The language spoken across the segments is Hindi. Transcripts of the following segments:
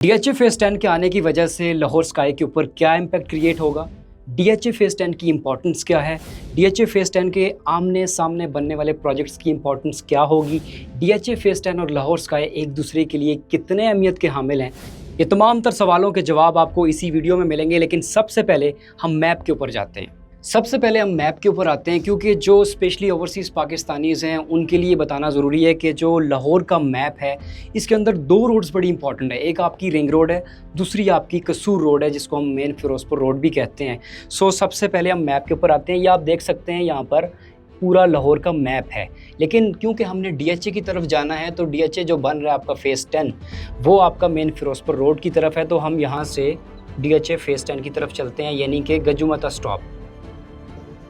डीएचए फेज 10 के आने की वजह से लाहौर स्काई के ऊपर क्या इम्पैक्ट क्रिएट होगा, डीएचए फेज 10 की इंपॉर्टेंस क्या है, डीएचए फेज 10 के आमने सामने बनने वाले प्रोजेक्ट्स की इंपॉर्टेंस क्या होगी, डीएचए फेज 10 और लाहौर स्काई एक दूसरे के लिए कितने अहमियत के हामिल हैं, ये तमाम तर सवालों के जवाब आपको इसी वीडियो में मिलेंगे। लेकिन सबसे पहले हम मैप के ऊपर जाते हैं। सबसे पहले हम मैप के ऊपर आते हैं, क्योंकि जो स्पेशली ओवरसीज़ पाकिस्तानीज़ हैं उनके लिए बताना ज़रूरी है कि जो लाहौर का मैप है इसके अंदर दो रोड्स बड़ी इंपॉर्टेंट है। एक आपकी रिंग रोड है, दूसरी आपकी कसूर रोड है जिसको हम मेन फिरोजपुर रोड भी कहते हैं। सो सबसे पहले हम मैप के ऊपर आते हैं। ये आप देख सकते हैं यहाँ पर पूरा लाहौर का मैप है। लेकिन क्योंकि हमने डीएचए की तरफ जाना है तो डीएचए जो बन रहा है आपका फेज़ 10 वो आपका मेन फिरोजपुर रोड की तरफ है। तो हम यहाँ से डीएचए फेज़ 10 की तरफ चलते हैं, यानी कि गजुमता स्टॉप।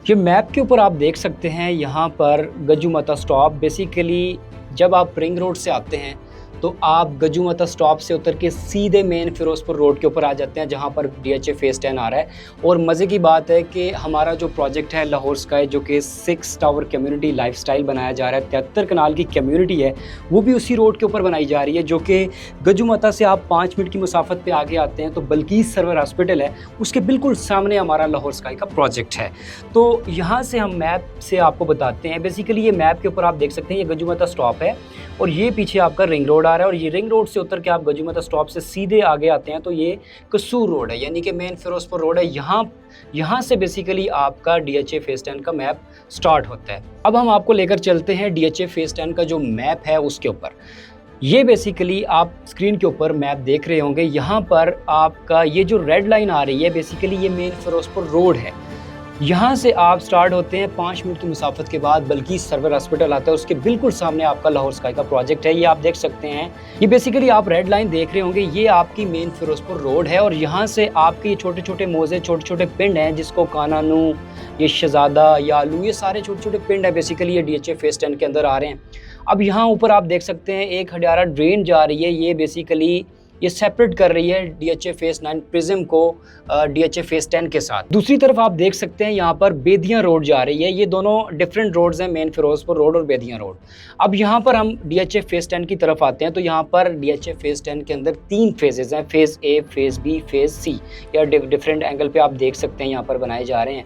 ये मैप के ऊपर आप देख सकते हैं, यहाँ पर गजुमता स्टॉप बेसिकली जब आप रिंग रोड से आते हैं तो आप गजुमता स्टॉप से उतर के सीधे मेन फिरोजपुर रोड के ऊपर आ जाते हैं जहाँ पर डीएचए फेज़ 10 आ रहा है। और मज़े की बात है कि हमारा जो प्रोजेक्ट है लाहौर स्काई, जो कि 6 टावर कम्युनिटी लाइफस्टाइल बनाया जा रहा है, 73 कनाल की कम्युनिटी है, वो भी उसी रोड के ऊपर बनाई जा रही है। जो कि गजुमता से आप 5 मिनट की मुसाफत पे आगे आते हैं तो बल्कीस सर्वर हॉस्पिटल है, उसके बिल्कुल सामने हमारा लाहौर स्काई का प्रोजेक्ट है। तो यहाँ से हम मैप से आपको बताते हैं। बेसिकली ये मैप के ऊपर आप देख सकते हैं, ये गजुमता स्टॉप है और ये पीछे आपका रिंग रोड आ रहा है। और ये रिंग रोड से उतर के आप गजुमता स्टॉप से सीधे आगे आते हैं तो ये कसूर रोड है, यानी कि मेन फिरोजपुर रोड है। यहाँ से बेसिकली आपका डीएचए फेज़ 10 का मैप स्टार्ट होता है। अब हम आपको लेकर चलते हैं डीएचए फेज़ 10 का जो मैप है उसके ऊपर। ये बेसिकली आप स्क्रीन के ऊपर मैप देख रहे होंगे, यहाँ पर आपका ये जो रेड लाइन आ रही है बेसिकली ये मेन फिरोजपुर रोड है। यहाँ से आप स्टार्ट होते हैं 5 मिनट की मुसाफत के बाद बल्कीस सर्वर हॉस्पिटल आता है, उसके बिल्कुल सामने आपका लाहौर स्काई का प्रोजेक्ट है। ये आप देख सकते हैं, ये बेसिकली आप रेड लाइन देख रहे होंगे, ये आपकी मेन फिरोजपुर रोड है। और यहाँ से आपके ये छोटे छोटे मोज़े, छोटे छोटे पिंड हैं जिसको कानानू, ये शहजादा, यालू, ये सारे छोटे छोटे पिंड है बेसिकली ये डीएचए फेज़ 10 के अंदर आ रहे हैं। अब यहाँ ऊपर आप देख सकते हैं एक हडियारा ड्रेन जा रही है, ये बेसिकली ये सेपरेट कर रही है डीएचए फेज़ 9 प्रिज्म को डीएचए फेज़ 10 के साथ। दूसरी तरफ आप देख सकते हैं यहाँ पर बेदियाँ रोड जा रही है। ये दोनों डिफरेंट रोड्स हैं, मेन फिरोजपुर रोड और बेदियाँ रोड। अब यहाँ पर हम डीएचए फेज़ 10 की तरफ आते हैं तो यहाँ पर डीएचए फेज़ 10 के अंदर 3 फेजेज़ हैं, phase A, phase B, phase C. या डिफरेंट एंगल पे आप देख सकते हैं यहाँ पर बनाए जा रहे हैं।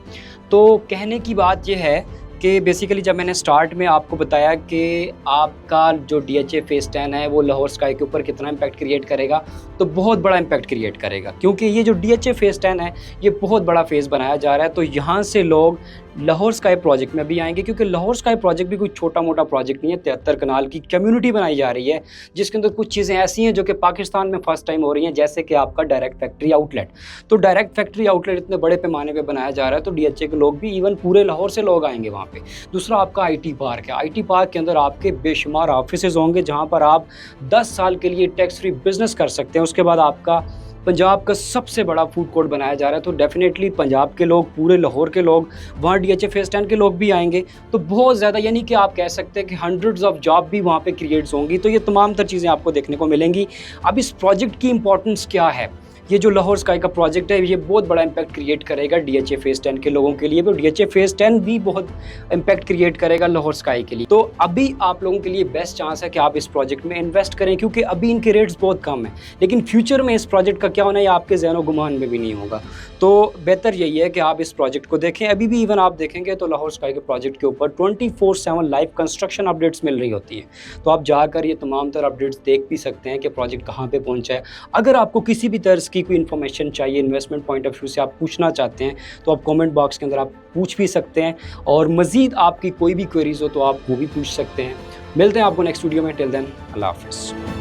तो कहने की बात यह है कि बेसिकली जब मैंने स्टार्ट में आपको बताया कि आपका जो डीएचए फेज़ 10 है वो लाहौर स्काई के ऊपर कितना इम्पैक्ट क्रिएट करेगा, तो बहुत बड़ा इम्पैक्ट क्रिएट करेगा। क्योंकि ये जो डीएचए फेज़ 10 है ये बहुत बड़ा फेज़ बनाया जा रहा है। तो यहाँ से लोग लाहौर स्काई प्रोजेक्ट में भी आएंगे, क्योंकि लाहौर स्काई प्रोजेक्ट भी कोई छोटा मोटा प्रोजेक्ट नहीं है। 73 कनाल की कम्युनिटी बनाई जा रही है जिसके अंदर कुछ चीज़ें ऐसी हैं जो कि पाकिस्तान में फर्स्ट टाइम हो रही हैं, जैसे कि आपका डायरेक्ट फैक्ट्री आउटलेट। तो डायरेक्ट फैक्ट्री आउटलेट इतने बड़े पैमाने पर बनाया जा रहा है तो डीएचए के लोग भी, इवन पूरे लाहौर से लोग आएंगे वहाँ पर। दूसरा आपका आईटी पार्क है। आईटी पार्क के अंदर आपके बेशुमार ऑफिसेज होंगे जहाँ पर आप 10 साल के लिए टैक्स फ्री बिजनेस कर सकते हैं। उसके बाद आपका पंजाब का सबसे बड़ा फूड कोर्ट बनाया जा रहा है। तो डेफिनेटली पंजाब के लोग, पूरे लाहौर के लोग, वहाँ डीएचए फेज़ 10 के लोग भी आएंगे। तो बहुत ज़्यादा, यानी कि आप कह सकते हैं कि हंड्रेड्स ऑफ जॉब भी वहाँ पे क्रिएट्स होंगी। तो ये तमाम तर चीज़ें आपको देखने को मिलेंगी। अब इस प्रोजेक्ट की इंपॉर्टेंस क्या है? ये जो लाहौर स्काई का प्रोजेक्ट है ये बहुत बड़ा इम्पैक्ट क्रिएट करेगा डीएचए फेज़ 10 के लोगों के लिए। तो डीएचए फेज़ 10 भी बहुत इम्पैक्ट क्रिएट करेगा लाहौर स्काई के लिए। तो अभी आप लोगों के लिए बेस्ट चांस है कि आप इस प्रोजेक्ट में इन्वेस्ट करें, क्योंकि अभी इनके रेट्स बहुत कम हैं। लेकिन फ्यूचर में इस प्रोजेक्ट का क्या होना है आपके ज़हन गुमान में भी नहीं होगा। तो बेहतर यही है कि आप इस प्रोजेक्ट को देखें। अभी भी इवन आप देखेंगे तो लाहौर स्काई के प्रोजेक्ट के ऊपर 24/7 लाइव कंस्ट्रक्शन अपडेट्स मिल रही होती हैं। तो आप जाकर ये तमाम तरह अपडेट्स देख भी सकते हैं कि प्रोजेक्ट कहाँ पे पहुँचा है। अगर आपको किसी भी तरह की कोई इन्फॉर्मेशन चाहिए, इन्वेस्टमेंट पॉइंट ऑफ व्यू से आप पूछना चाहते हैं तो आप कमेंट बॉक्स के अंदर आप पूछ भी सकते हैं। और मज़ीद आपकी कोई भी क्वेरीज हो तो आप वो भी पूछ सकते हैं। मिलते हैं आपको नेक्स्ट वीडियो में। टिल देन, अल्लाह हाफ़िज़।